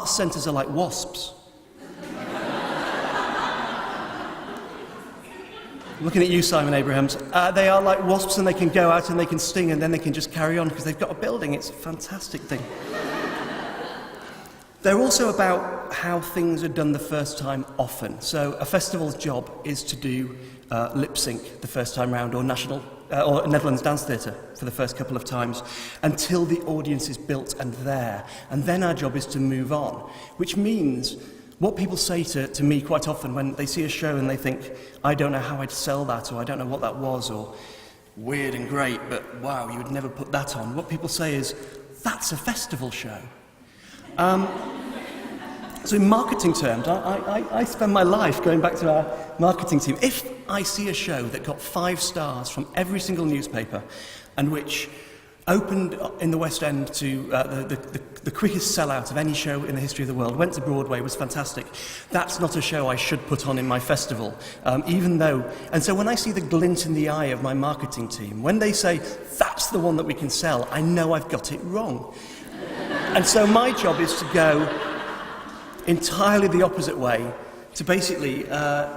centres are like wasps. Looking at you, Simon Abrahams. They are like wasps, and they can go out and they can sting, and then they can just carry on because they've got a building. It's a fantastic thing. They're also about how things are done the first time often. So a festival's job is to do lip sync the first time round, or or Netherlands Dance Theatre for the first couple of times, until the audience is built and there. And then our job is to move on, which means what people say to me quite often when they see a show and they think, I don't know how I'd sell that, or I don't know what that was, or weird and great, but wow, you would never put that on. What people say is, that's a festival show. So in marketing terms, I spend my life going back to our marketing team. If I see a show that got 5 stars from every single newspaper, and which opened in the West End to the quickest sellout of any show in the history of the world, went to Broadway, was fantastic, that's not a show I should put on in my festival, even though... And so when I see the glint in the eye of my marketing team, when they say, that's the one that we can sell, I know I've got it wrong. And so my job is to go entirely the opposite way, to basically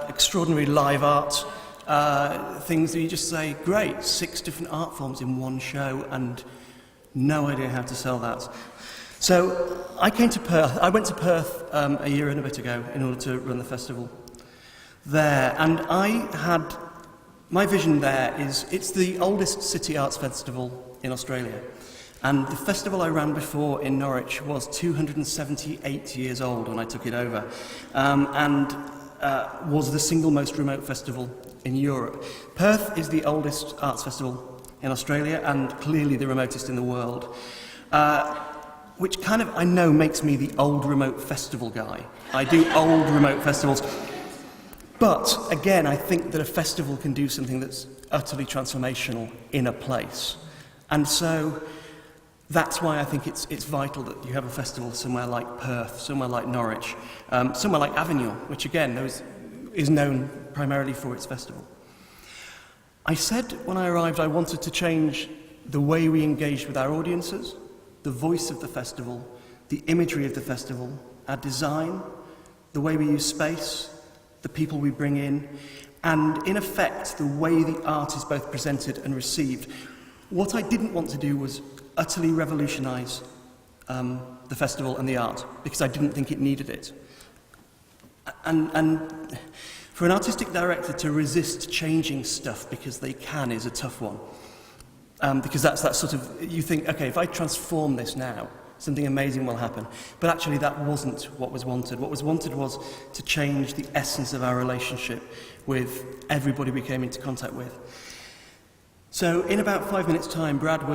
extraordinary live art, things that you just say, great, 6 different art forms in one show, and no idea how to sell that. So I came to Perth. I went to Perth a year and a bit ago in order to run the festival there, and my vision there is, it's the oldest city arts festival in Australia. And the festival I ran before in Norwich was 278 years old when I took it over, and was the single most remote festival in Europe. Perth is the oldest arts festival in Australia, and clearly the remotest in the world, which kind of, I know, makes me the old remote festival guy. I do old remote festivals. But, again, I think that a festival can do something that's utterly transformational in a place. And so... that's why I think it's vital that you have a festival somewhere like Perth, somewhere like Norwich, somewhere like Avignon, which again is known primarily for its festival. I said when I arrived I wanted to change the way we engaged with our audiences, the voice of the festival, the imagery of the festival, our design, the way we use space, the people we bring in, and in effect the way the art is both presented and received. What I didn't want to do was utterly revolutionise the festival and the art, because I didn't think it needed it. And for an artistic director to resist changing stuff because they can is a tough one. Because that's that sort of, you think, okay, if I transform this now, something amazing will happen. But actually that wasn't what was wanted. What was wanted was to change the essence of our relationship with everybody we came into contact with. So in about 5 minutes' time, Brad will